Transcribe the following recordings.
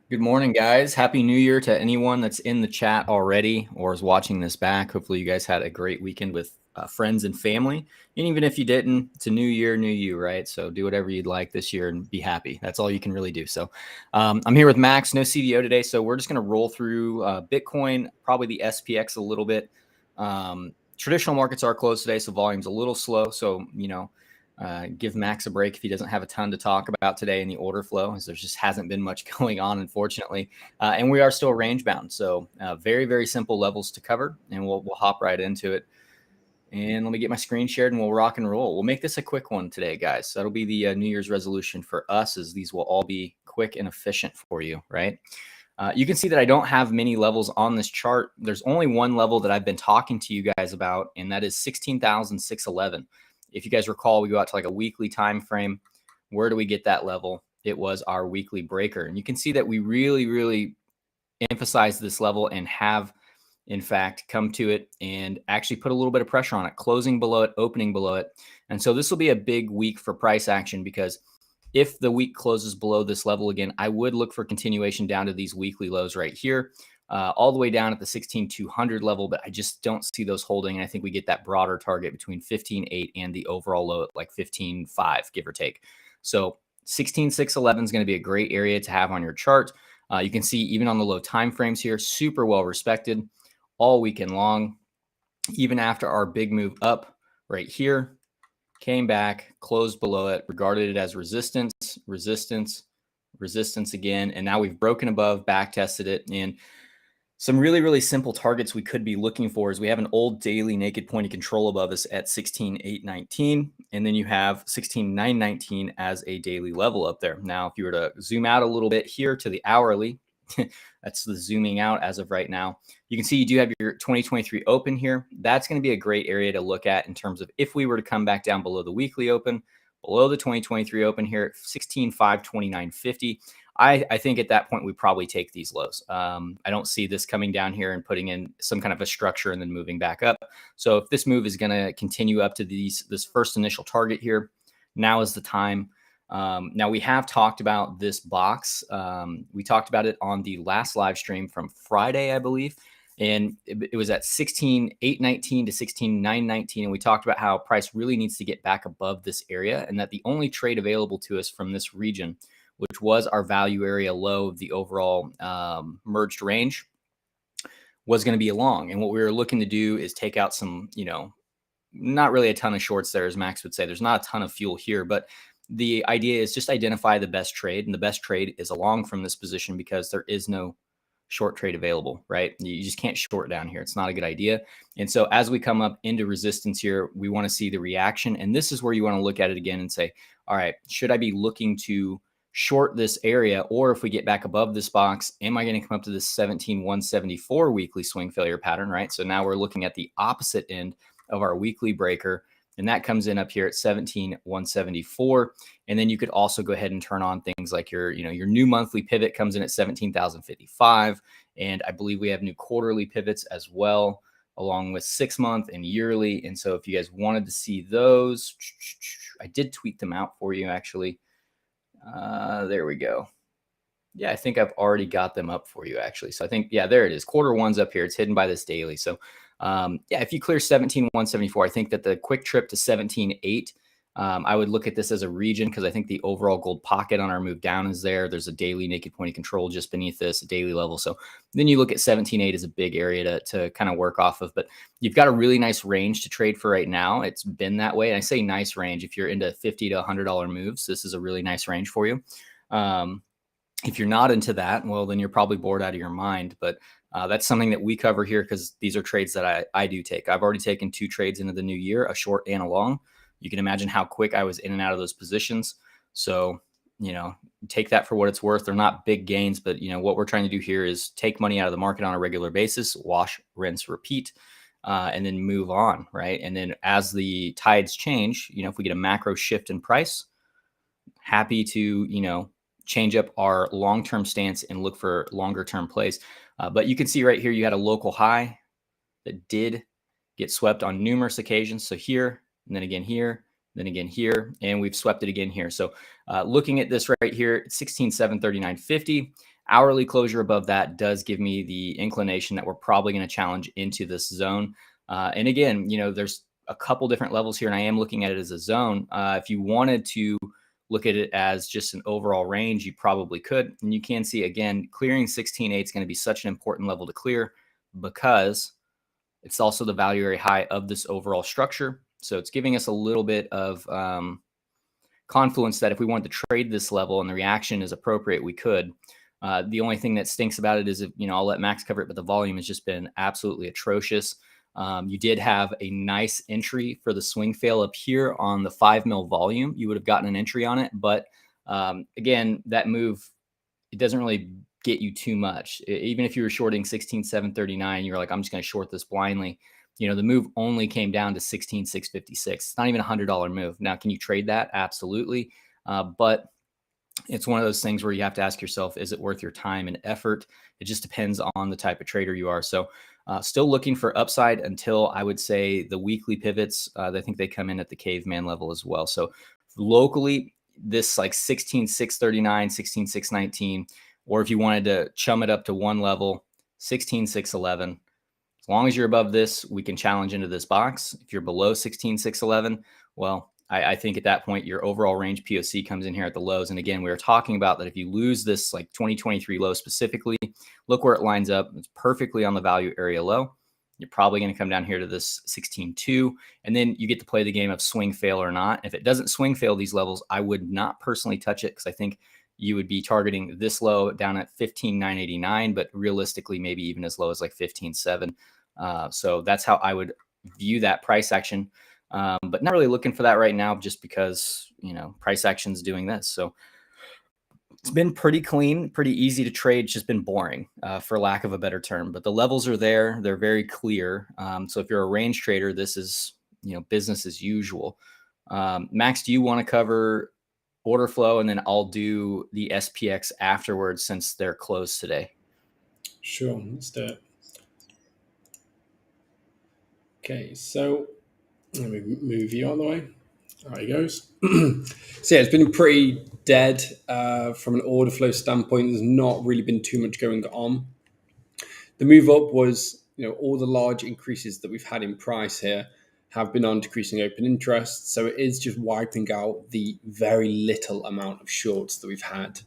Good morning, guys. Happy New Year to anyone that's in the chat already or is watching this back. Hopefully, you guys had a great weekend with friends and family. And even if you didn't, it's a new year, new you, right? So do whatever you'd like this year and be happy. That's all you can really do. So I'm here with Max, no CDO today. So we're just going to roll through Bitcoin, probably the SPX a little bit. Traditional markets are closed today, so volume's a little slow. So, give Max a break if he doesn't have a ton to talk about today in the order flow, as there just hasn't been much going on, unfortunately. And we are still range bound. So very, very simple levels to cover, and we'll hop right into it. And let me get my screen shared and we'll rock and roll. We'll make this a quick one today, guys. So that'll be the New Year's resolution for us, as these will all be quick and efficient for you, right? You can see that I don't have many levels on this chart. There's only one level that I've been talking to you guys about, and that is 16,611. If you guys recall, we go out to like a weekly time frame. Where do we get that level? It was our weekly breaker. And you can see that we really, really emphasize this level and have, in fact, come to it and actually put a little bit of pressure on it, closing below it, opening below it. And so this will be a big week for price action, because if the week closes below this level again, I would look for continuation down to these weekly lows right here, all the way down at the 16,200 level, but I just don't see those holding. And I think we get that broader target between 15.8 and the overall low at like 15.5, give or take. So 16,611 is going to be a great area to have on your chart. You can see even on the low time frames here, super well respected all weekend long. Even after our big move up right here, came back, closed below it, regarded it as resistance, resistance, resistance again. And now we've broken above, back tested it. And some really, really simple targets we could be looking for is we have an old daily naked point of control above us at 16,819. And then you have 16,919 as a daily level up there. Now, if you were to zoom out a little bit here to the hourly, that's the zooming out as of right now. You can see you do have your 2023 open here. That's going to be a great area to look at in terms of if we were to come back down below the weekly open, below the 2023 open here at 16,529.50. I think at that point we probably take these lows. I don't see this coming down here and putting in some kind of a structure and then moving back up. So if this move is going to continue up to this first initial target here, now is the time. Now we have talked about this box. We talked about it on the last live stream from Friday, I believe. And it was at 16,819 to 16,919. And we talked about how price really needs to get back above this area, and that the only trade available to us from this region, which was our value area low of the overall merged range, was going to be a long. And what we were looking to do is take out some, not really a ton of shorts there, as Max would say. There's not a ton of fuel here, but the idea is just identify the best trade. And the best trade is a long from this position, because there is no short trade available, right? You just can't short down here. It's not a good idea. And so as we come up into resistance here, we want to see the reaction. And this is where you want to look at it again and say, all right, should I be looking to short this area? Or if we get back above this box, am I going to come up to this 17,174 weekly swing failure pattern, right? So now we're looking at the opposite end of our weekly breaker, and that comes in up here at 17,174. And then you could also go ahead and turn on things like your new monthly pivot comes in at 17,055. And I believe we have new quarterly pivots as well, along with 6-month and yearly. And so if you guys wanted to see those, I did tweet them out for you, actually. There we go. Yeah, I think I've already got them up for you, actually. So I think, yeah, there it is. Quarter one's up here. It's hidden by this daily. So yeah, if you clear 17,174, I think that the quick trip to 17,8, I would look at this as a region, because I think the overall gold pocket on our move down is there. There's a daily naked point of control just beneath this, a daily level. So then you look at 17.8 as a big area to kind of work off of. But you've got a really nice range to trade for right now. It's been that way. And I say nice range. If you're into $50 to $100 moves, this is a really nice range for you. If you're not into that, well, then you're probably bored out of your mind. But that's something that we cover here, because these are trades that I do take. I've already taken 2 trades into the new year, a short and a long. You can imagine how quick I was in and out of those positions. So, take that for what it's worth. They're not big gains, but what we're trying to do here is take money out of the market on a regular basis, wash, rinse, repeat, and then move on, right? And then as the tides change, if we get a macro shift in price, happy to, change up our long-term stance and look for longer-term plays. But you can see right here, you had a local high that did get swept on numerous occasions. So here, and then again here, then again here, and we've swept it again here. So looking at this right here, 16,739.50. Hourly closure above that does give me the inclination that we're probably going to challenge into this zone. And again, there's a couple different levels here, and I am looking at it as a zone. If you wanted to look at it as just an overall range, you probably could. And you can see, again, clearing 16.8 is going to be such an important level to clear because it's also the value area high of this overall structure. So it's giving us a little bit of confluence that if we wanted to trade this level and the reaction is appropriate, we could. The only thing that stinks about it is, if I'll let Max cover it, but the volume has just been absolutely atrocious. You did have a nice entry for the swing fail up here on the 5 mil volume. You would have gotten an entry on it, but again, that move, it doesn't really get you too much. Even if you were shorting 16,739, you're like, I'm just going to short this blindly. The move only came down to 16,656. It's not even $100 move. Now, can you trade that? Absolutely. But it's one of those things where you have to ask yourself, is it worth your time and effort? It just depends on the type of trader you are. So still looking for upside until I would say the weekly pivots. I think they come in at the caveman level as well. So locally, this like 16,639, 16,619, or if you wanted to chum it up to one level, 16,611. As long as you're above this, we can challenge into this box. If you're below 16,611, well, I think at that point, your overall range POC comes in here at the lows. And again, we were talking about that if you lose this like 2023 low specifically, look where it lines up. It's perfectly on the value area low. You're probably going to come down here to this 16.2, and then you get to play the game of swing fail or not. If it doesn't swing fail these levels, I would not personally touch it because I think you would be targeting this low down at 15,989, but realistically, maybe even as low as like 15.7. So that's how I would view that price action. But not really looking for that right now just because, price action's doing this. So it's been pretty clean, pretty easy to trade. It's just been boring, for lack of a better term. But the levels are there. They're very clear. So if you're a range trader, this is, business as usual. Max, do you want to cover order flow? And then I'll do the SPX afterwards since they're closed today. Sure, let's do it. Okay, so let me move you on the way. There he goes. So yeah, it's been pretty dead from an order flow standpoint. There's not really been too much going on. The move up was, all the large increases that we've had in price here have been on decreasing open interest. So it is just wiping out the very little amount of shorts that we've had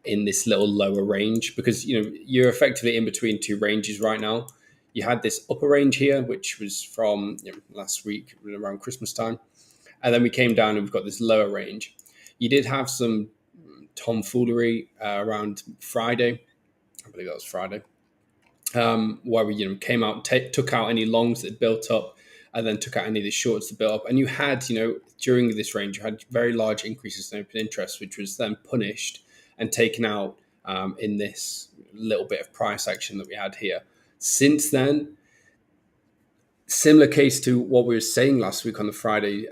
in this little lower range, because, you're effectively in between two ranges right now. You had this upper range here, which was from last week around Christmas time. And then we came down and we've got this lower range. You did have some tomfoolery around Friday. I believe that was Friday. Where we came out, took out any longs that built up, and then took out any of the shorts that built up. And you had, during this range, you had very large increases in open interest, which was then punished and taken out in this little bit of price action that we had here. Since then, similar case to what we were saying last week on the Friday,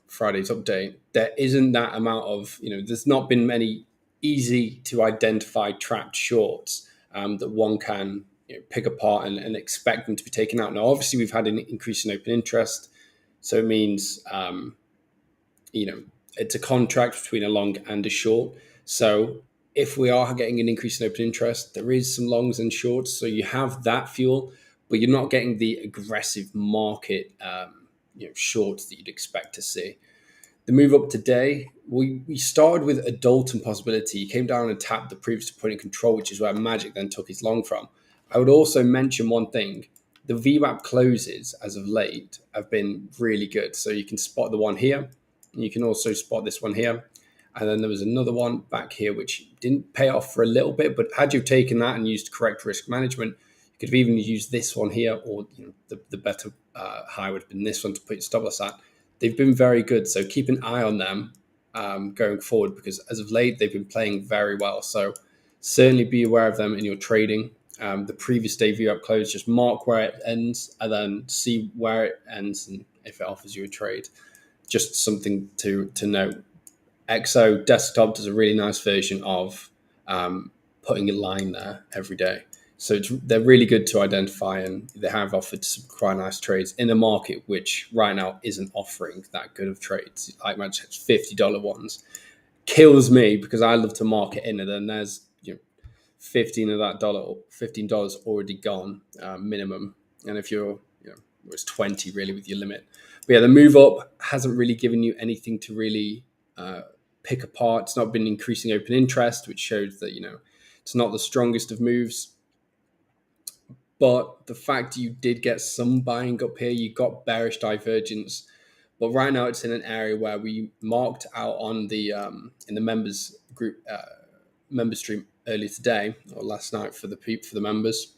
Friday's update, there isn't that amount of, there's not been many easy to identify trapped shorts that one can pick apart and expect them to be taken out. Now, obviously, we've had an increase in open interest. So it means, it's a contract between a long and a short. So if we are getting an increase in open interest, there is some longs and shorts. So you have that fuel, but you're not getting the aggressive market shorts that you'd expect to see. The move up today, we started with a Dalton possibility. He came down and tapped the previous point of control, which is where Magic then took his long from. I would also mention one thing. The VWAP closes as of late have been really good. So you can spot the one here. And you can also spot this one here. And then there was another one back here, which didn't pay off for a little bit. But had you taken that and used correct risk management, you could have even used this one here, or the better high would have been this one to put your stop loss at. They've been very good. So keep an eye on them going forward, because as of late, they've been playing very well. So certainly be aware of them in your trading. The previous day view up close, just mark where it ends and then see where it ends and if it offers you a trade. Just something to note. XO Desktop does a really nice version of putting a line there every day. So they're really good to identify, and they have offered some quite nice trades in a market which right now isn't offering that good of trades. Like mentioned, $50 ones kills me because I love to market in, and then there's $15 already gone minimum, and if you're it's 20 really with your limit. But yeah, the move up hasn't really given you anything to really pick apart. It's not been increasing open interest, which shows that it's not the strongest of moves. But the fact you did get some buying up here, you got bearish divergence. But right now it's in an area where we marked out on the in the members group member stream earlier today or last night for the members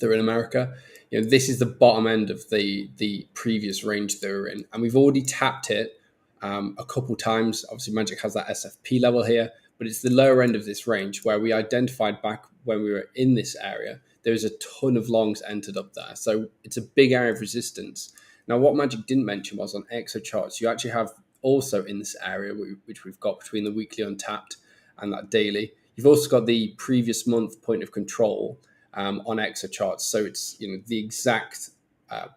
that are in America. This is the bottom end of the previous range they were in, and we've already tapped it a couple times. Obviously, Magic has that SFP level here, but it's the lower end of this range where we identified back when we were in this area. There's a ton of longs entered up there, so it's a big area of resistance. Now, what Magic didn't mention was on EXO charts, you actually have also in this area, which we've got between the weekly untapped and that daily, you've also got the previous month point of control on EXO charts. So it's the exact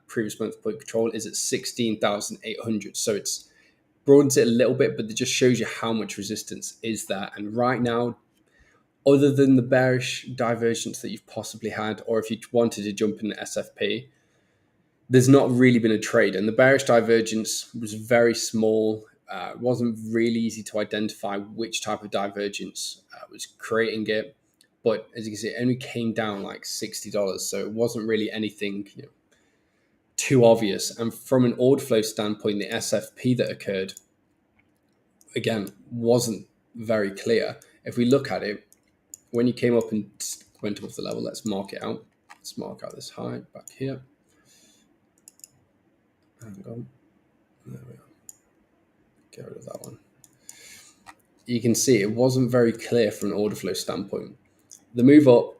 previous month point of control is at 16,800. So it's broadens it a little bit, but it just shows you how much resistance is there. And right now, other than the bearish divergence that you've possibly had, or if you wanted to jump in the SFP, there's not really been a trade. And the bearish divergence was very small. It wasn't really easy to identify which type of divergence was creating it. But as you can see, it only came down like $60. So it wasn't really anything too obvious. And from an order flow standpoint, the SFP that occurred, again, wasn't very clear. If we look at it, when you came up and went above the level, let's mark it out. Let's mark out this high back here. Hang on. There we are. Get rid of that one. You can see it wasn't very clear from an order flow standpoint. The move up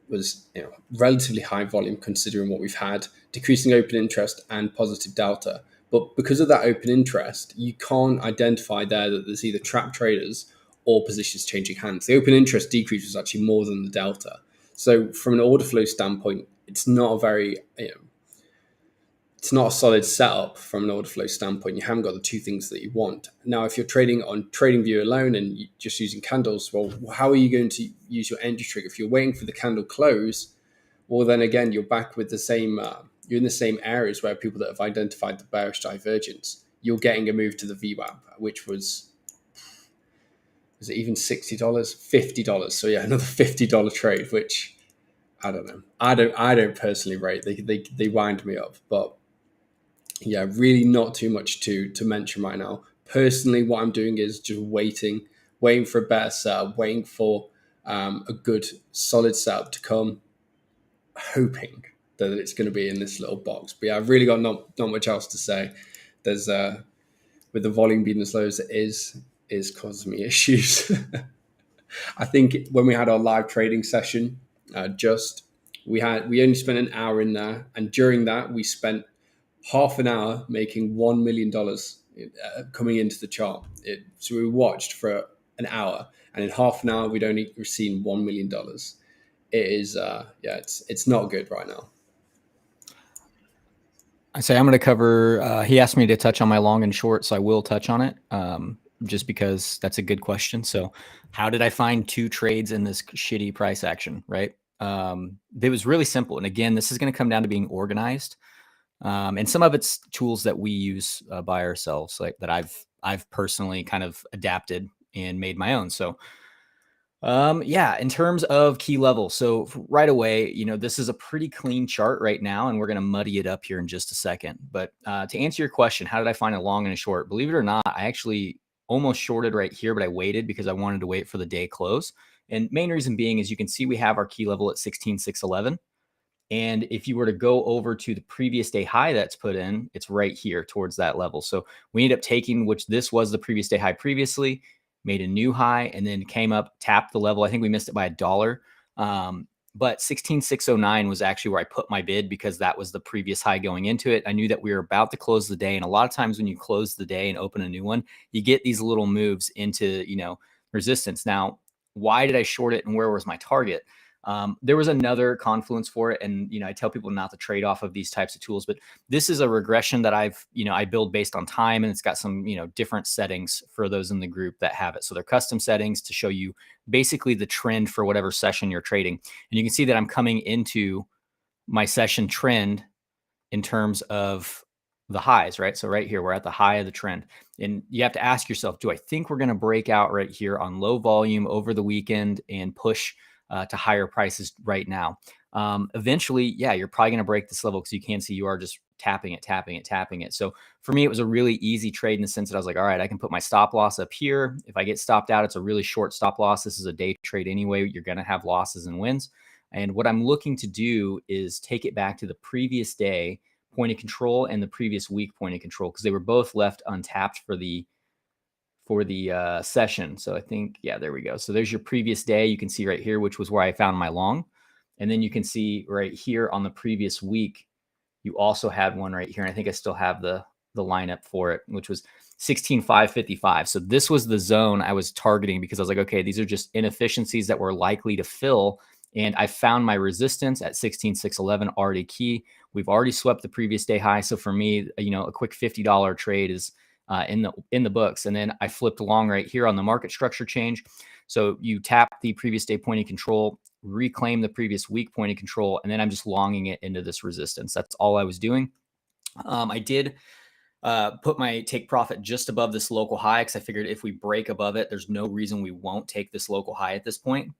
was relatively high volume considering what we've had, decreasing open interest and positive delta. But because of that open interest, you can't identify there that there's either trap traders or positions changing hands. The open interest decrease was actually more than the delta. So from an order flow standpoint, it's not a very it's not a solid setup from an order flow standpoint. You haven't got the two things that you want. Now, if you're trading on TradingView alone and you're just using candles, well, how are you going to use your entry trigger? If you're waiting for the candle close, well, then again, you're back with the same, you're in the same areas where people that have identified the bearish divergence, you're getting a move to the VWAP, which was it even $60, $50? So yeah, another $50 trade, which I don't know. I don't personally rate. They wind me up, but yeah, really not too much to mention right now. Personally, what I'm doing is just waiting for a better setup, waiting for a good solid setup to come, hoping that it's going to be in this little box. But yeah, I've really got not much else to say. There's with the volume being as low as it is causing me issues. I think when we had our live trading session, we only spent an hour in there, and during that we spent half an hour making $1 million coming into the chart. So we watched for an hour, and in half an hour we'd only seen $1 million. It is it's not good right now. I say I'm going to cover. He asked me to touch on my long and short, so I will touch on it. Just because that's a good question. So how did I find two trades in this shitty price action, right? It was really simple. And again, this is going to come down to being organized. And some of it's tools that we use by ourselves, like that I've personally kind of adapted and made my own. So yeah, in terms of key level. So right away, this is a pretty clean chart right now, and we're going to muddy it up here in just a second. But to answer your question, how did I find a long and a short? Believe it or not, I actually almost shorted right here, but I waited because I wanted to wait for the day close. And main reason being is you can see we have our key level at 16,611. And if you were to go over to the previous day high that's put in, it's right here towards that level. So we ended up taking, which this was the previous day high previously, made a new high, and then came up, tapped the level. I think we missed it by $1. But 16,609 was actually where I put my bid because that was the previous high going into it. I knew that we were about to close the day. And a lot of times when you close the day and open a new one, you get these little moves into, resistance. Now, why did I short it and where was my target? There was another confluence for it, and I tell people not to trade off of these types of tools, but this is a regression that I build based on time, and it's got some different settings for those in the group that have it. So they're custom settings to show you basically the trend for whatever session you're trading, and you can see that I'm coming into my session trend in terms of the highs, right? So right here, we're at the high of the trend. And you have to ask yourself, do I think we're going to break out right here on low volume over the weekend and push to higher prices right now? Eventually, yeah, you're probably going to break this level because you can see you are just tapping it, tapping it, tapping it. So for me, it was a really easy trade in the sense that I was like, all right, I can put my stop loss up here. If I get stopped out, it's a really short stop loss. This is a day trade anyway. You're going to have losses and wins. And what I'm looking to do is take it back to the previous day point of control and the previous week point of control, because they were both left untapped for the session. So I think, yeah, there we go. So there's your previous day. You can see right here, which was where I found my long. And then you can see right here on the previous week, you also had one right here. And I think I still have the lineup for it, which was 16,555. So this was the zone I was targeting because I was like, okay, these are just inefficiencies that were likely to fill. And I found my resistance at 16,611 already key. We've already swept the previous day high. So for me, a quick $50 trade is in the books. And then I flipped along right here on the market structure change. So you tap the previous day point of control, reclaim the previous week point of control, and then I'm just longing it into this resistance. That's all I was doing. I did put my take profit just above this local high because I figured if we break above it, there's no reason we won't take this local high at this point.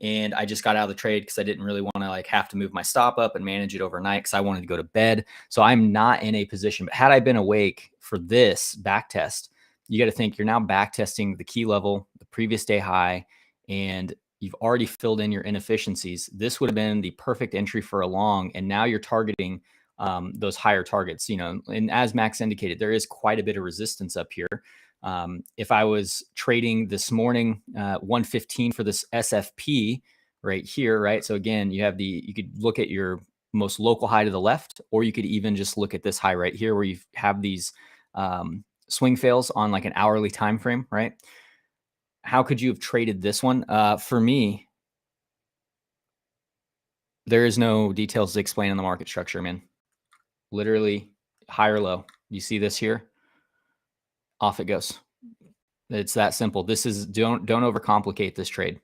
And I just got out of the trade because I didn't really want to have to move my stop up and manage it overnight because I wanted to go to bed. So I'm not in a position. But had I been awake for this back test, you got to think you're now back testing the key level, the previous day high, and you've already filled in your inefficiencies. This would have been the perfect entry for a long. And now you're targeting those higher targets, and as Max indicated, there is quite a bit of resistance up here. If I was trading this morning, 115 for this SFP right here, right? So again, you could look at your most local high to the left, or you could even just look at this high right here where you have these swing fails on like an hourly time frame, right? How could you have traded this one? For me, there is no details to explain in the market structure, man. Literally high or low. You see this here? Off it goes. It's that simple. This is don't overcomplicate this trade.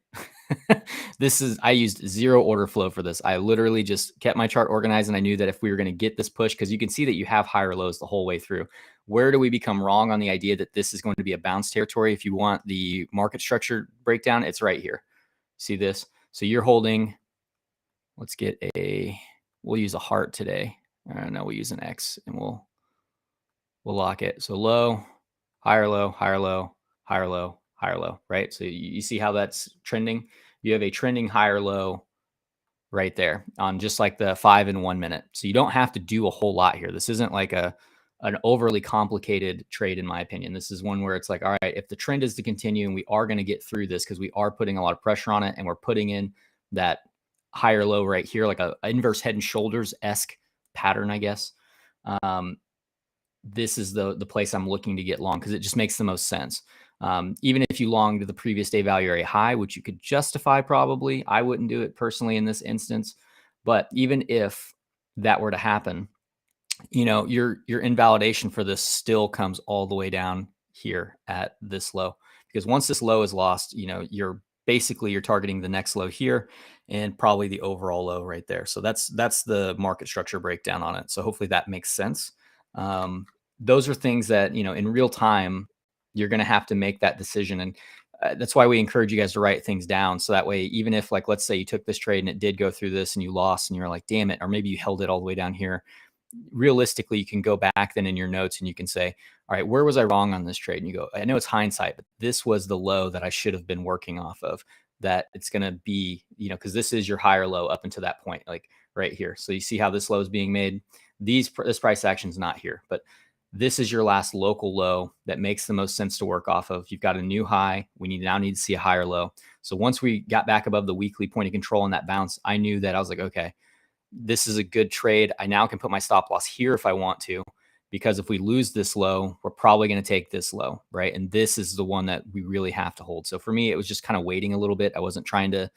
I used zero order flow for this. I literally just kept my chart organized, and I knew that if we were going to get this push, because you can see that you have higher lows the whole way through. Where do we become wrong on the idea that this is going to be a bounce territory? If you want the market structure breakdown, it's right here. See this? So you're holding, we'll use a heart today. No, we'll use an X and we'll lock it. So low, higher low, higher low, higher low, higher low, right? So you see how that's trending? You have a trending higher low right there on just like the 5 and 1 minute. So you don't have to do a whole lot here. This isn't like an overly complicated trade, in my opinion. This is one where it's like, all right, if the trend is to continue and we are going to get through this because we are putting a lot of pressure on it and we're putting in that higher low right here, like a inverse head and shoulders-esque pattern, I guess. This is the place I'm looking to get long because it just makes the most sense. Even if you long to the previous day value area high, which you could justify probably, I wouldn't do it personally in this instance. But even if that were to happen, your invalidation for this still comes all the way down here at this low, because once this low is lost, you're targeting the next low here and probably the overall low right there. So that's the market structure breakdown on it. So hopefully that makes sense. Those are things that, in real time, you're going to have to make that decision. And that's why we encourage you guys to write things down. So that way, even if let's say you took this trade and it did go through this and you lost and you're like, damn it, or maybe you held it all the way down here, realistically, you can go back then in your notes and you can say, all right, where was I wrong on this trade? And you go, I know it's hindsight, but this was the low that I should have been working off of, that it's going to be, because this is your higher low up until that point, like right here. So you see how this low is being made. This price action is not here, but this is your last local low that makes the most sense to work off of. You've got a new high. We now need to see a higher low. So once we got back above the weekly point of control on that bounce, I knew that I was like, okay, this is a good trade. I now can put my stop loss here if I want to, because if we lose this low, we're probably going to take this low, right? And this is the one that we really have to hold. So for me, it was just kind of waiting a little bit. I wasn't trying to,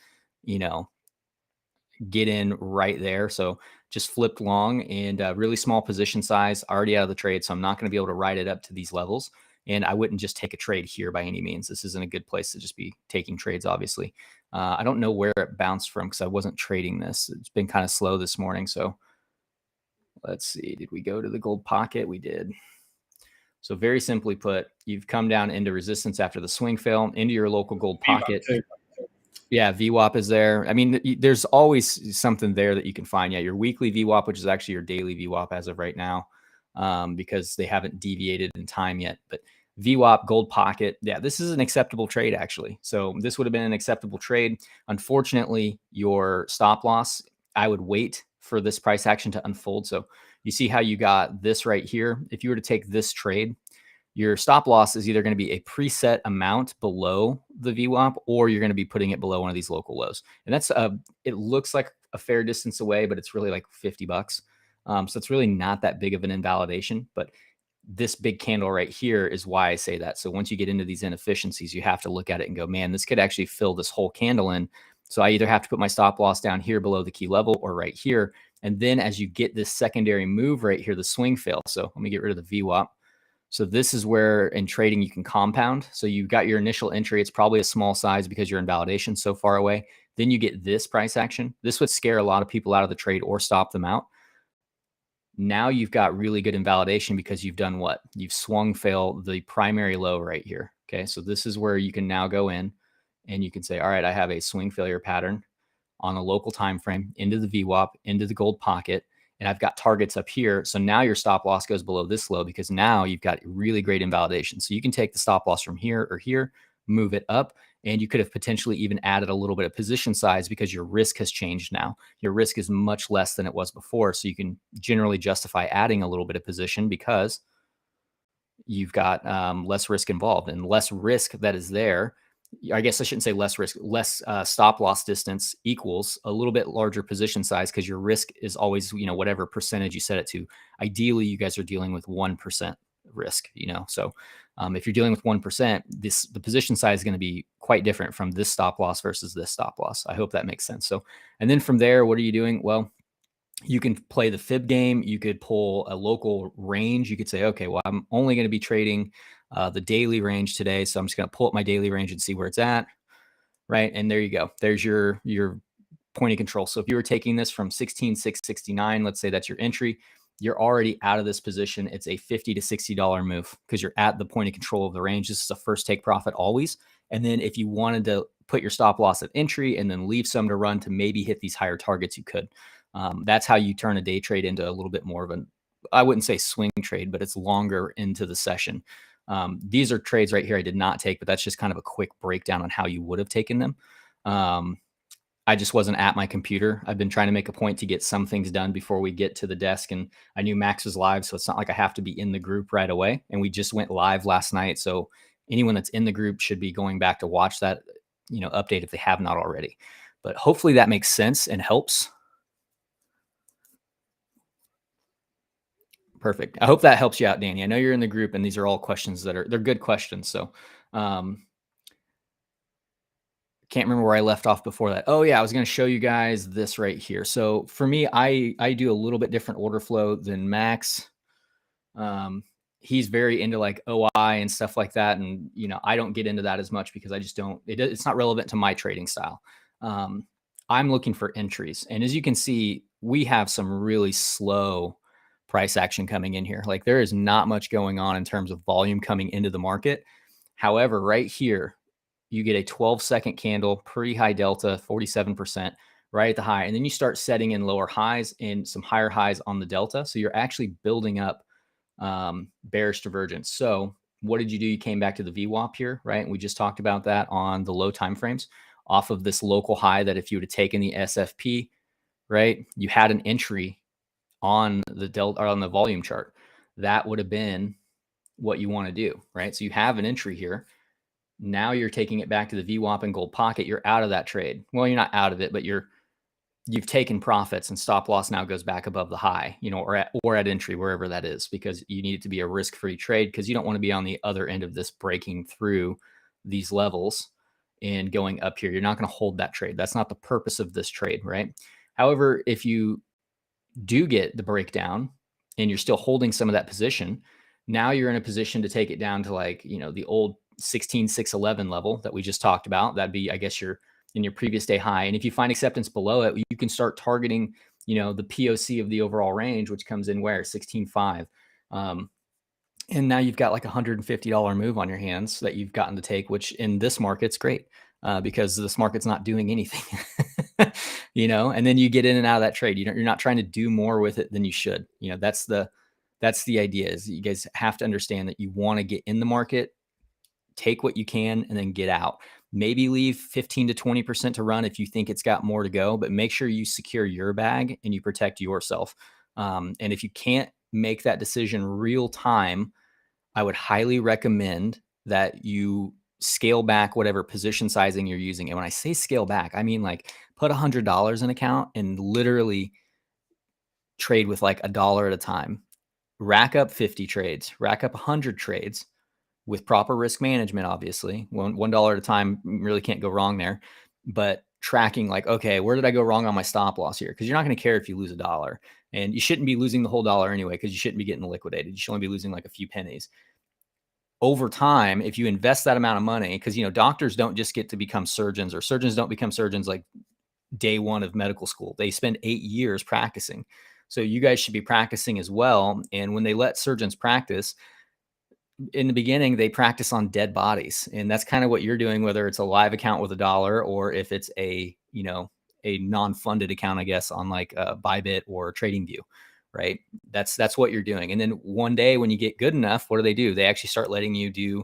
get in right there. So just flipped long and really small position size, already out of the trade. So I'm not going to be able to ride it up to these levels. And I wouldn't just take a trade here by any means. This isn't a good place to just be taking trades, obviously. I don't know where it bounced from because I wasn't trading this. It's been kind of slow this morning. So let's see. Did we go to the gold pocket? We did. So very simply put, you've come down into resistance after the swing fail, into your local gold pocket. Yeah, VWAP is there. I mean, there's always something there that you can find. Yeah, your weekly VWAP, which is actually your daily VWAP as of right now, because they haven't deviated in time yet. But VWAP, gold pocket, yeah, this is an acceptable trade, actually. So this would have been an acceptable trade. Unfortunately, your stop loss, I would wait for this price action to unfold. So you see how you got this right here. If you were to take this trade, your stop loss is either going to be a preset amount below the VWAP, or you're going to be putting it below one of these local lows. And that's it looks like a fair distance away, but it's really like $50. So it's really not that big of an invalidation. But this big candle right here is why I say that. So once you get into these inefficiencies, you have to look at it and go, man, this could actually fill this whole candle in. So I either have to put my stop loss down here below the key level or right here. And then as you get this secondary move right here, the swing fail. So let me get rid of the VWAP. So this is where in trading you can compound. So you've got your initial entry. It's probably a small size because your invalidation so far away. Then you get this price action. This would scare a lot of people out of the trade or stop them out. Now you've got really good invalidation because you've done what? You've swung fail the primary low right here. Okay, so this is where you can now go in and you can say, all right, I have a swing failure pattern on a local time frame into the VWAP, into the gold pocket, and I've got targets up here. So now your stop loss goes below this low because now you've got really great invalidation. So you can take the stop loss from here or here, move it up, and you could have potentially even added a little bit of position size because your risk has changed now. Your risk is much less than it was before. So you can generally justify adding a little bit of position because you've got less risk involved, and less risk that is there. I guess I shouldn't say less risk, less stop loss distance equals a little bit larger position size because your risk is always, whatever percentage you set it to. Ideally, you guys are dealing with 1% risk, So if you're dealing with 1%, the position size is going to be quite different from this stop loss versus this stop loss. I hope that makes sense. So, and then from there, what are you doing? Well, you can play the fib game. You could pull a local range. You could say, okay, well, I'm only going to be trading the daily range today. So I'm just going to pull up my daily range and see where it's at. Right. And there you go. There's your point of control. So if you were taking this from 16,669, let's say that's your entry, you're already out of this position. It's a $50 to $60 move because you're at the point of control of the range. This is a first take profit always. And then if you wanted to put your stop loss at entry and then leave some to run to maybe hit these higher targets, you could. That's how you turn a day trade into a little bit more of an, I wouldn't say swing trade, but it's longer into the session. These are trades right here I did not take, but that's just kind of a quick breakdown on how you would have taken them. I just wasn't at my computer. I've been trying to make a point to get some things done before we get to the desk. And I knew Max was live, so it's not like I have to be in the group right away. And we just went live last night. So anyone that's in the group should be going back to watch that, update if they have not already. But hopefully that makes sense and helps. Perfect. I hope that helps you out, Danny. I know you're in the group and these are all questions they're good questions. So, can't remember where I left off before that. Oh yeah, I was going to show you guys this right here. So for me, I do a little bit different order flow than Max. He's very into like OI and stuff like that. And, I don't get into that as much because I just don't, it's not relevant to my trading style. I'm looking for entries. And as you can see, we have some really slow price action coming in here. Like there is not much going on in terms of volume coming into the market. However, right here, you get a 12-second candle, pretty high delta, 47%, right at the high. And then you start setting in lower highs and some higher highs on the delta. So you're actually building up bearish divergence. So what did you do? You came back to the VWAP here, right? And we just talked about that on the low time frames off of this local high that if you would have taken the SFP, right, you had an entry on the delta or on the volume chart. That would have been what you want to do, right? So you have an entry here. Now you're taking it back to the VWAP and gold pocket. You're out of that trade. Well, you're not out of it, but you've taken profits and stop loss now goes back above the high, or at entry, wherever that is, because you need it to be a risk-free trade because you don't want to be on the other end of this breaking through these levels and going up here. You're not going to hold that trade. That's not the purpose of this trade, right? However, if you do get the breakdown and you're still holding some of that position, now you're in a position to take it down to like, the old 16,611 level that we just talked about. That'd be, I guess, in your previous day high. And if you find acceptance below it, you can start targeting, the POC of the overall range, which comes in where 16.5. And now you've got like $150 move on your hands that you've gotten to take, which in this market's great because this market's not doing anything, and then you get in and out of that trade. You're not trying to do more with it than you should. That's the idea, is you guys have to understand that you want to get in the market, take what you can, and then get out. Maybe leave 15 to 20% to run if you think it's got more to go, but make sure you secure your bag and you protect yourself. And if you can't make that decision real time, I would highly recommend that you scale back whatever position sizing you're using. And when I say scale back, I mean like put $100 in account and literally trade with like $1 at a time. Rack up 50 trades, rack up 100 trades with proper risk management, obviously. $1 at a time, really can't go wrong there. But tracking like, okay, where did I go wrong on my stop loss here? Because you're not going to care if you lose $1. And you shouldn't be losing the whole dollar anyway, because you shouldn't be getting liquidated. You should only be losing like a few pennies. Over time, if you invest that amount of money, because doctors don't just get to become surgeons, or surgeons don't become surgeons like day one of medical school. They spend 8 years practicing. So you guys should be practicing as well. And when they let surgeons practice, in the beginning, they practice on dead bodies. And that's kind of what you're doing, whether it's a live account with $1 or if it's a non-funded account, I guess, on like Bybit or TradingView, right? That's what you're doing. And then one day when you get good enough, what do? They actually start letting you do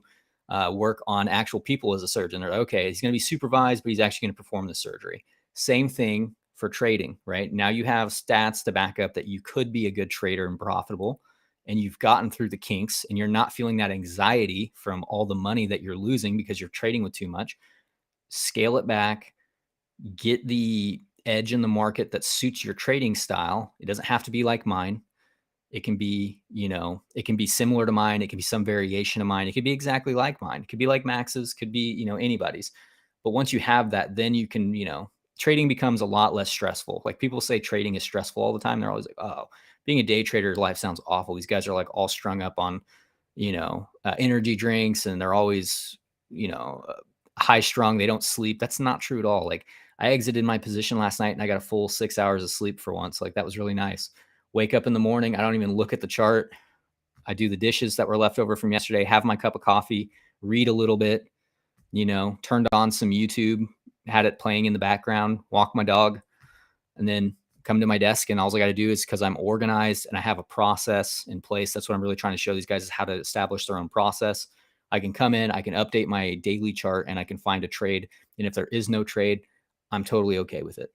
work on actual people as a surgeon. They're like, okay, he's going to be supervised, but he's actually going to perform the surgery. Same thing for trading, right? Now you have stats to back up that you could be a good trader and profitable, and you've gotten through the kinks, and you're not feeling that anxiety from all the money that you're losing because you're trading with too much. Scale it back, get the edge in the market that suits your trading style. It doesn't have to be like mine. It can be, it can be similar to mine. It can be some variation of mine. It could be exactly like mine. It could be like Max's, could be, anybody's. But once you have that, then you can, trading becomes a lot less stressful. Like people say trading is stressful all the time. They're always like, oh, being a day trader, life sounds awful. These guys are like all strung up on, energy drinks, and they're always, high strung. They don't sleep. That's not true at all. Like I exited my position last night and I got a full 6 hours of sleep for once. Like that was really nice. Wake up in the morning. I don't even look at the chart. I do the dishes that were left over from yesterday, have my cup of coffee, read a little bit, turned on some YouTube, had it playing in the background, walk my dog, and then come to my desk. And all I got to do is, because I'm organized and I have a process in place. That's what I'm really trying to show these guys, is how to establish their own process. I can come in, I can update my daily chart, and I can find a trade. And if there is no trade, I'm totally okay with it.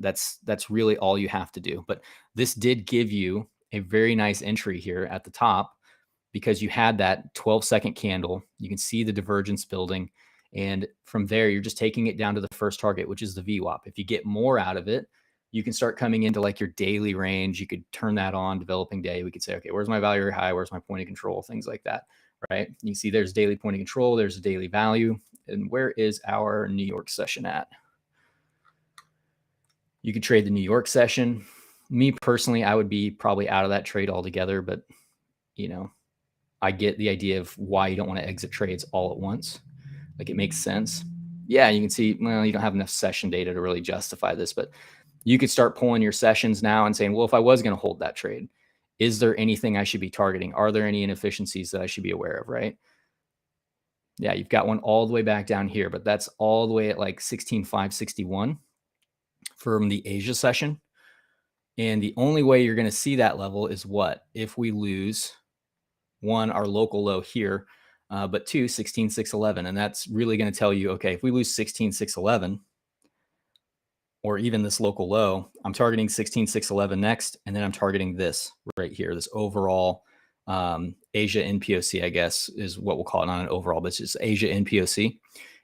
That's really all you have to do. But this did give you a very nice entry here at the top, because you had that 12-second candle. You can see the divergence building. And from there, you're just taking it down to the first target, which is the VWAP. If you get more out of it, you can start coming into like your daily range. You could turn that on, developing day. We could say, okay, where's my value high? Where's my point of control? Things like that, right? You see there's daily point of control. There's a daily value. And where is our New York session at? You could trade the New York session. Me personally, I would be probably out of that trade altogether, but I get the idea of why you don't want to exit trades all at once. Like it makes sense. Yeah, you can see, well, you don't have enough session data to really justify this, but you could start pulling your sessions now and saying, well, if I was going to hold that trade, is there anything I should be targeting? Are there any inefficiencies that I should be aware of, right? Yeah, you've got one all the way back down here, but that's all the way at like 16,561 from the Asia session. And the only way you're going to see that level is what? If we lose, one, our local low here, but two, 16,611. And that's really going to tell you, okay, if we lose 16,611, or even this local low, I'm targeting 16,611 next, and then I'm targeting this right here, this overall Asia NPOC, I guess, is what we'll call it, not an overall, but it's just Asia NPOC.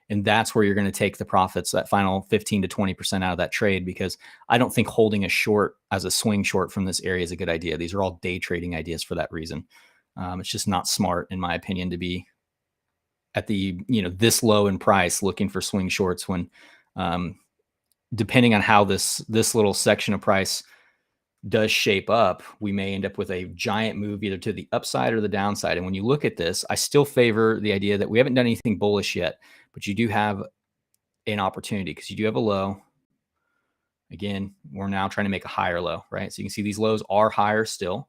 And that's where you're going to take the profits, that final 15 to 20% out of that trade, because I don't think holding a short as a swing short from this area is a good idea. These are all day trading ideas for that reason. It's just not smart, in my opinion, to be at the, this low in price looking for swing shorts when depending on how this little section of price does shape up, we may end up with a giant move either to the upside or the downside. And when you look at this, I still favor the idea that we haven't done anything bullish yet, but you do have an opportunity because you do have a low. Again, we're now trying to make a higher low, right? So you can see these lows are higher still.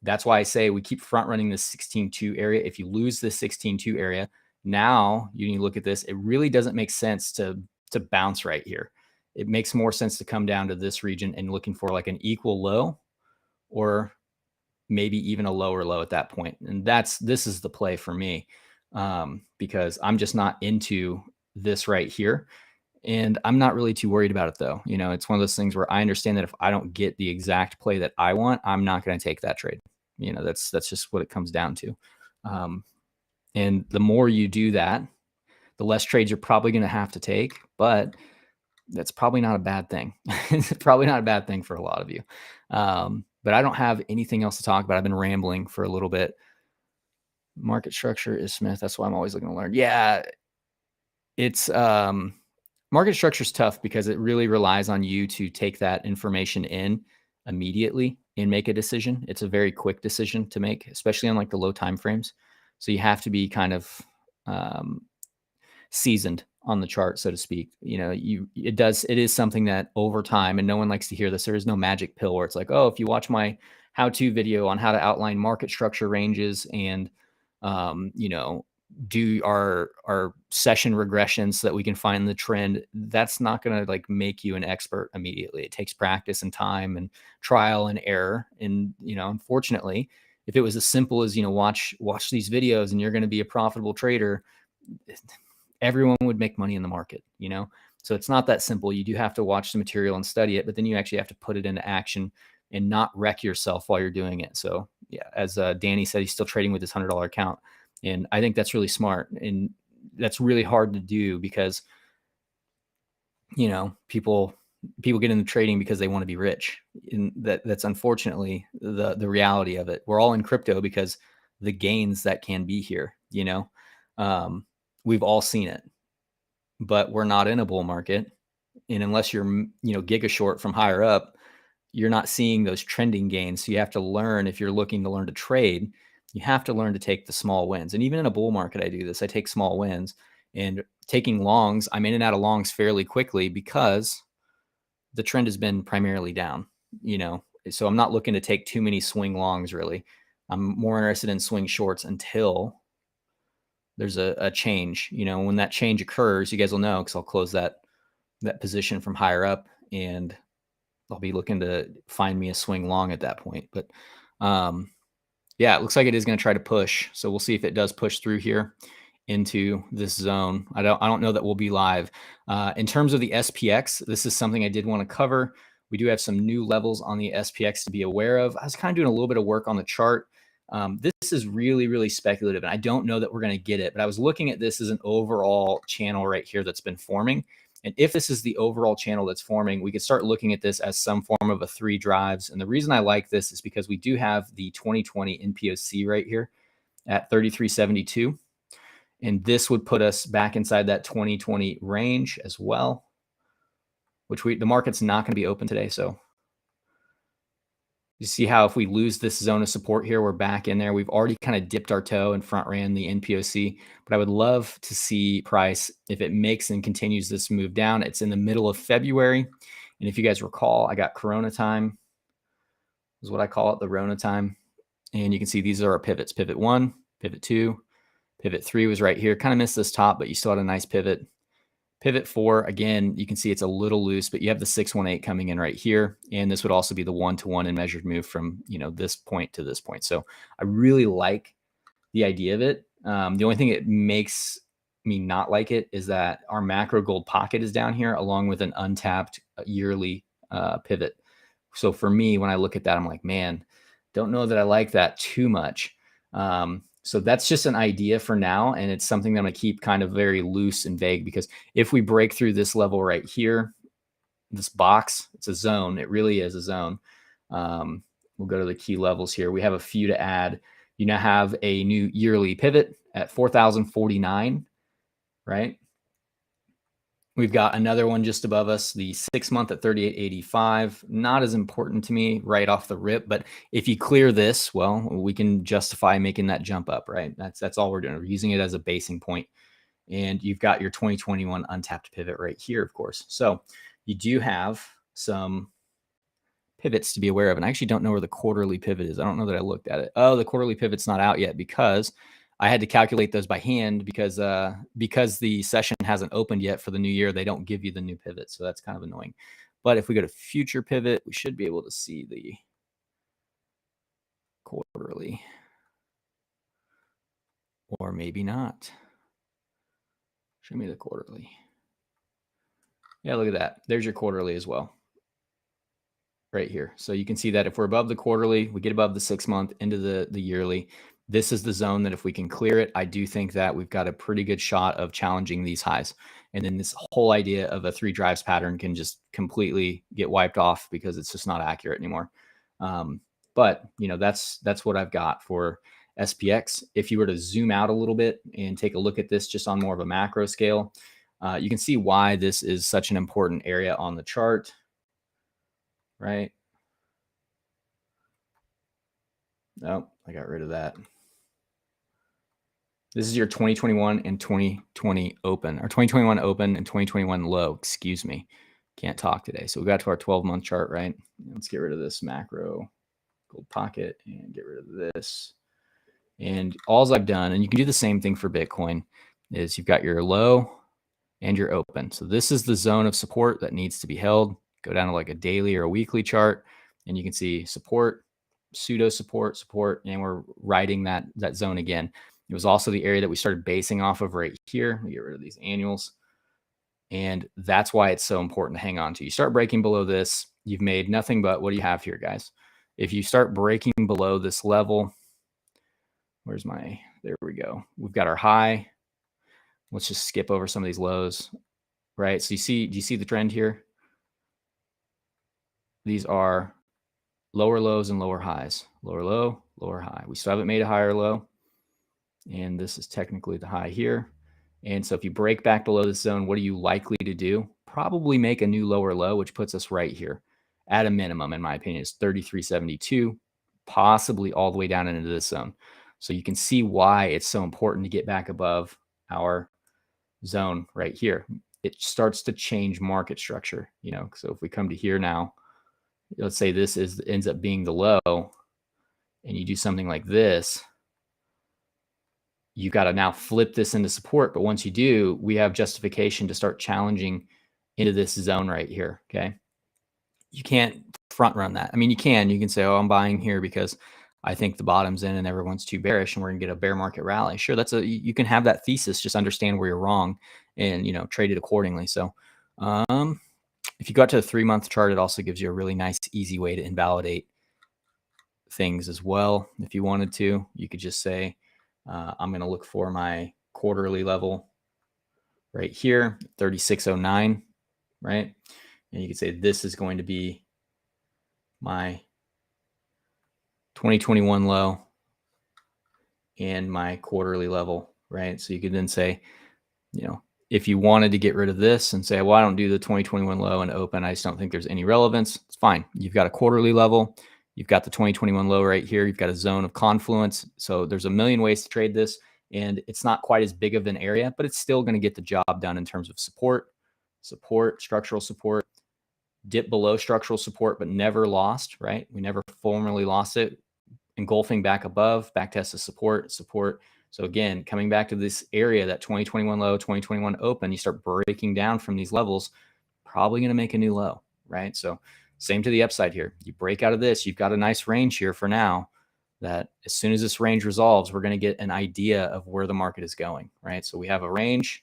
That's why I say we keep front running this 16.2 area. If you lose this 16.2 area, now you need to look at this. It really doesn't make sense to bounce right here. It makes more sense to come down to this region and looking for like an equal low or maybe even a lower low at that point. And this is the play for me because I'm just not into this right here. And I'm not really too worried about it though. You know, it's one of those things where I understand that if I don't get the exact play that I want, I'm not going to take that trade. You know, that's just what it comes down to. And the more you do that, the less trades you're probably going to have to take, but that's probably not a bad thing. It's probably not a bad thing for a lot of you. But I don't have anything else to talk about. I've been rambling for a little bit. Market structure is Smith. That's why I'm always looking to learn. Yeah, it's market structure is tough because it really relies on you to take that information in immediately and make a decision. It's a very quick decision to make, especially on like the low time frames. So you have to be kind of seasoned on the chart, so to speak. You know, it is something that over time, and no one likes to hear this, there is no magic pill where it's like, oh, if you watch my how-to video on how to outline market structure ranges and you know, do our session regressions so that we can find the trend, that's not going to like make you an expert immediately. It takes practice and time and trial and error. And, you know, unfortunately, if it was as simple as, you know, watch these videos and you're going to be a profitable trader, everyone would make money in the market, you know? So it's not that simple. You do have to watch the material and study it, but then you actually have to put it into action and not wreck yourself while you're doing it. So yeah, as Danny said, he's still trading with his $100 account. And I think that's really smart. And that's really hard to do because, you know, people get into trading because they want to be rich. And that's unfortunately the reality of it. We're all in crypto because the gains that can be here, you know, we've all seen it, but we're not in a bull market. And unless you're, you know, giga short from higher up, you're not seeing those trending gains. So you have to learn, if you're looking to learn to trade, you have to learn to take the small wins. And even in a bull market, I do this. I take small wins, and taking longs, I'm in and out of longs fairly quickly because the trend has been primarily down, you know, so I'm not looking to take too many swing longs really. I'm more interested in swing shorts until there's a change. You know, when that change occurs, you guys will know because I'll close that position from higher up and I'll be looking to find me a swing long at that point. But yeah, it looks like it is going to try to push. So we'll see if it does push through here into this zone. I don't know that we'll be live. In terms of the SPX, this is something I did want to cover. We do have some new levels on the SPX to be aware of. I was kind of doing a little bit of work on the chart. This is really, really speculative, and I don't know that we're going to get it, but I was looking at this as an overall channel right here that's been forming. And if this is the overall channel that's forming, we could start looking at this as some form of a 3 drives. And the reason I like this is because we do have the 2020 NPOC right here at 33.72. And this would put us back inside that 2020 range as well, which the market's not going to be open today. So you see how if we lose this zone of support here, we're back in there. We've already kind of dipped our toe and front ran the NPOC, but I would love to see price, if it makes and continues this move down. It's in the middle of February. And if you guys recall, I got Corona time is what I call it, the Rona time. And you can see these are our pivots. Pivot 1, pivot 2, pivot 3 was right here. Kind of missed this top, but you still had a nice pivot. Pivot 4, again, you can see it's a little loose, but you have the 618 coming in right here. And this would also be the 1-to-1 in measured move from, you know, this point to this point. So I really like the idea of it. The only thing it makes me not like it is that our macro gold pocket is down here along with an untapped yearly pivot. So for me, when I look at that, I'm like, man, don't know that I like that too much. So that's just an idea for now. And it's something that I'm going to keep kind of very loose and vague, because if we break through this level right here, this box, it's a zone. It really is a zone. We'll go to the key levels here. We have a few to add. You now have a new yearly pivot at 4,049, right? We've got another one just above us, the 6 month at 38.85. Not as important to me right off the rip, but if you clear this, well, we can justify making that jump up, right? That's all we're doing. We're using it as a basing point. And you've got your 2021 untapped pivot right here, of course. So you do have some pivots to be aware of. And I actually don't know where the quarterly pivot is. I don't know that I looked at it. Oh, the quarterly pivot's not out yet because I had to calculate those by hand because the session hasn't opened yet for the new year. They don't give you the new pivot. So that's kind of annoying. But if we go to future pivot, we should be able to see the quarterly. Or maybe not. Show me the quarterly. Yeah, look at that. There's your quarterly as well. Right here. So you can see that if we're above the quarterly, we get above the 6 month into the yearly. This is the zone that if we can clear it, I do think that we've got a pretty good shot of challenging these highs. And then this whole idea of a 3 drives pattern can just completely get wiped off because it's just not accurate anymore. But you know, that's what I've got for SPX. If you were to zoom out a little bit and take a look at this just on more of a macro scale, you can see why this is such an important area on the chart. Right? Oh, I got rid of that. This is your 2021 and 2020 open, or 2021 open and 2021 low, excuse me. Can't talk today. So we got to our 12-month chart, right? Let's get rid of this macro gold pocket and get rid of this. And all I've done, and you can do the same thing for Bitcoin, is you've got your low and your open. So this is the zone of support that needs to be held. Go down to like a daily or a weekly chart, and you can see support, pseudo support, and we're riding that zone again. It was also the area that we started basing off of right here. We get rid of these annuals. And that's why it's so important to hang on to. You start breaking below this, you've made nothing but, what do you have here, guys? If you start breaking below this level, there we go. We've got our high. Let's just skip over some of these lows, right? So do you see the trend here? These are lower lows and lower highs. Lower low, lower high. We still haven't made a higher low. And this is technically the high here. And so if you break back below this zone, what are you likely to do? Probably make a new lower low, which puts us right here. At a minimum, in my opinion, is 33.72, possibly all the way down into this zone. So you can see why it's so important to get back above our zone right here. It starts to change market structure, you know. So if we come to here now, let's say this ends up being the low, and you do something like this, you got to now flip this into support. But once you do, we have justification to start challenging into this zone right here. Okay. You can't front run that. I mean, you can say, oh, I'm buying here because I think the bottom's in and everyone's too bearish and we're gonna get a bear market rally. Sure, you can have that thesis, just understand where you're wrong and, you know, trade it accordingly. So if you got to the 3-month chart, it also gives you a really nice, easy way to invalidate things as well. If you wanted to, you could just say, I'm going to look for my quarterly level right here, 3609, right? And you could say this is going to be my 2021 low and my quarterly level, right? So you could then say, you know, if you wanted to get rid of this and say, well, I don't do the 2021 low and open, I just don't think there's any relevance, it's fine. You've got a quarterly level. You've got the 2021 low right here. You've got a zone of confluence. So there's a million ways to trade this. And it's not quite as big of an area, but it's still going to get the job done in terms of support, structural support, dip below structural support, but never lost, right? We never formally lost it. Engulfing back above, back test of support. So again, coming back to this area, that 2021 low, 2021 open, you start breaking down from these levels, probably going to make a new low, right? So same to the upside here. You break out of this, you've got a nice range here for now that as soon as this range resolves, we're going to get an idea of where the market is going, right? So we have a range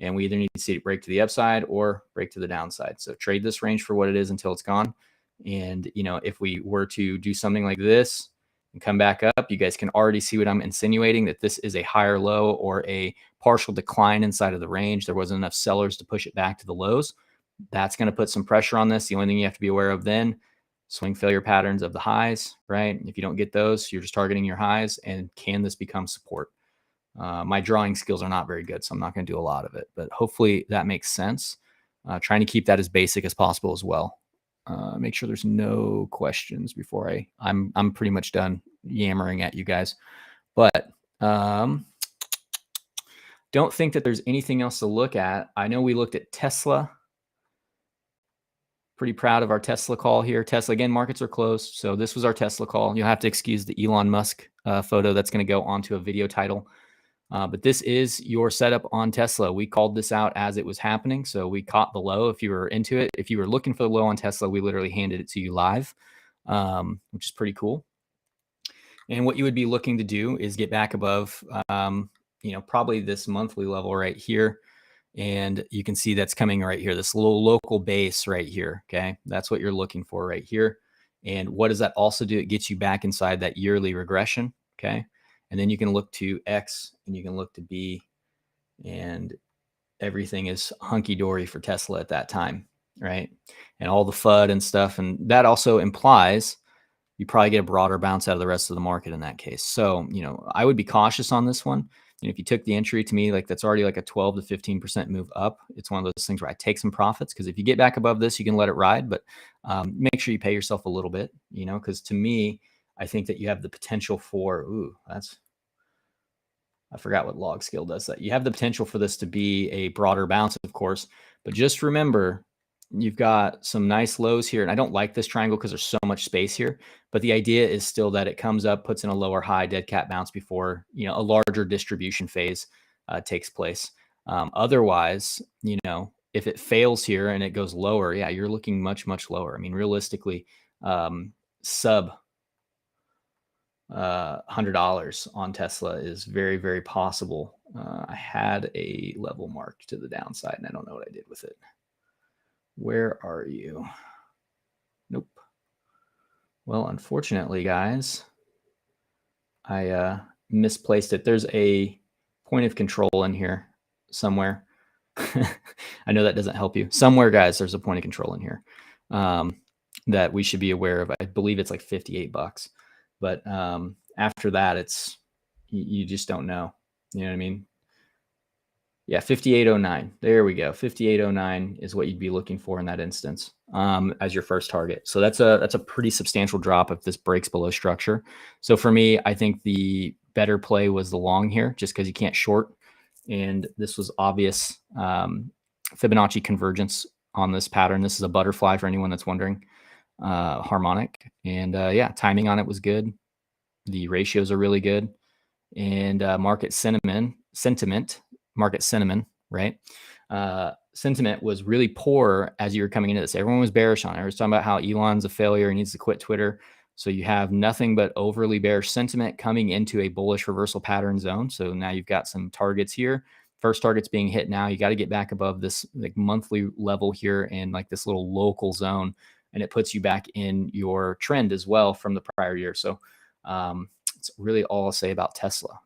and we either need to see it break to the upside or break to the downside. So trade this range for what it is until it's gone. And, you know, if we were to do something like this and come back up, you guys can already see what I'm insinuating, that this is a higher low or a partial decline inside of the range. There wasn't enough sellers to push it back to the lows. That's going to put some pressure on this. The only thing you have to be aware of then, swing failure patterns of the highs, right? If you don't get those, you're just targeting your highs. And can this become support? My drawing skills are not very good, so I'm not going to do a lot of it, but hopefully that makes sense. Trying to keep that as basic as possible as well. Make sure there's no questions before I'm pretty much done yammering at you guys. But don't think that there's anything else to look at. I know we looked at Tesla. Pretty proud of our Tesla call here. Tesla, again, markets are closed. So this was our Tesla call. You'll have to excuse the Elon Musk photo that's going to go onto a video title. But this is your setup on Tesla. We called this out as it was happening. So we caught the low if you were into it. If you were looking for the low on Tesla, we literally handed it to you live, which is pretty cool. And what you would be looking to do is get back above, probably this monthly level right here. And you can see that's coming right here, this little local base right here. Okay. That's what you're looking for right here. And what does that also do? It gets you back inside that yearly regression. Okay. And then you can look to X and you can look to B, and everything is hunky dory for Tesla at that time. Right. And all the FUD and stuff. And that also implies you probably get a broader bounce out of the rest of the market in that case. So, I would be cautious on this one. If you took the entry, to me, like that's already like a 12 to 15% move up. It's one of those things where I take some profits, because if you get back above this, you can let it ride, but make sure you pay yourself a little bit, because to me, I think that you have the potential for, I forgot what log scale does that. You have the potential for this to be a broader bounce, of course, but just remember, you've got some nice lows here. And I don't like this triangle because there's so much space here, but the idea is still that it comes up, puts in a lower high, dead cat bounce before, a larger distribution phase takes place. Otherwise, if it fails here and it goes lower, yeah, you're looking much, much lower. I mean, realistically, sub $100 on Tesla is very, very possible. I had a level marked to the downside and I don't know what I did with it. Where are you? Nope. Well, unfortunately, guys, I misplaced it. There's a point of control in here somewhere. I know that doesn't help you. Somewhere, guys, there's a point of control in here that we should be aware of. I believe it's like $58. But after that, you just don't know. You know what I mean? Yeah, 5809. There we go. 5809 is what you'd be looking for in that instance as your first target. So that's a pretty substantial drop if this breaks below structure. So for me, I think the better play was the long here, just because you can't short. And this was obvious Fibonacci convergence on this pattern. This is a butterfly for anyone that's wondering, harmonic. And yeah, timing on it was good. The ratios are really good. And market sentiment, right? Sentiment was really poor as you were coming into this. Everyone was bearish on it. Everyone was talking about how Elon's a failure, he needs to quit Twitter. So you have nothing but overly bearish sentiment coming into a bullish reversal pattern zone. So now you've got some targets here. First target's being hit now. You got to get back above this like monthly level here and like this little local zone. And it puts you back in your trend as well from the prior year. So it's really all I'll say about Tesla.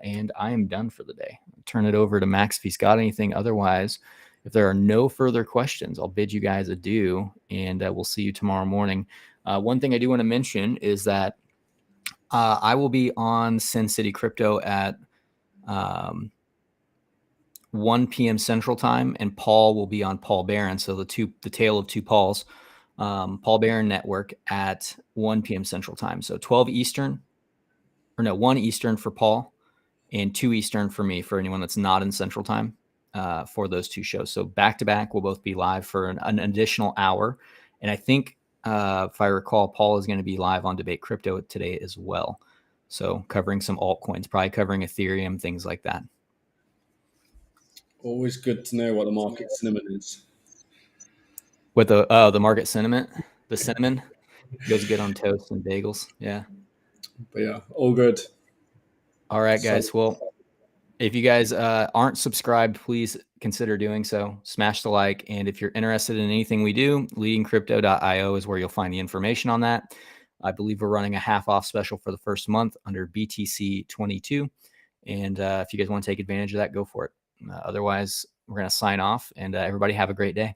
And I am done for the day. I'll turn it over to Max if he's got anything. Otherwise, if there are no further questions, I'll bid you guys adieu, and we'll see you tomorrow morning. One thing I do want to mention is that I will be on Sin City Crypto at 1 p.m. Central Time, and Paul will be on Paul Barron. So the tale of two Pauls, Paul Barron Network at 1 p.m. Central Time. So 12 Eastern. 1 Eastern for Paul and 2 Eastern for me, for anyone that's not in Central Time for those two shows. So back to back, we'll both be live for an additional hour. And I think, if I recall, Paul is going to be live on Debate Crypto today as well. So covering some altcoins, probably covering Ethereum, things like that. Always good to know what the market cinnamon is. With the market sentiment, the cinnamon goes good on toast and bagels. Yeah. But yeah, all good. All right, guys. Well, if you guys aren't subscribed, please consider doing so. Smash the like. And if you're interested in anything we do, leadingcrypto.io is where you'll find the information on that. I believe we're running a half off special for the first month under BTC 22. And if you guys want to take advantage of that, go for it. Otherwise, we're going to sign off, and everybody have a great day.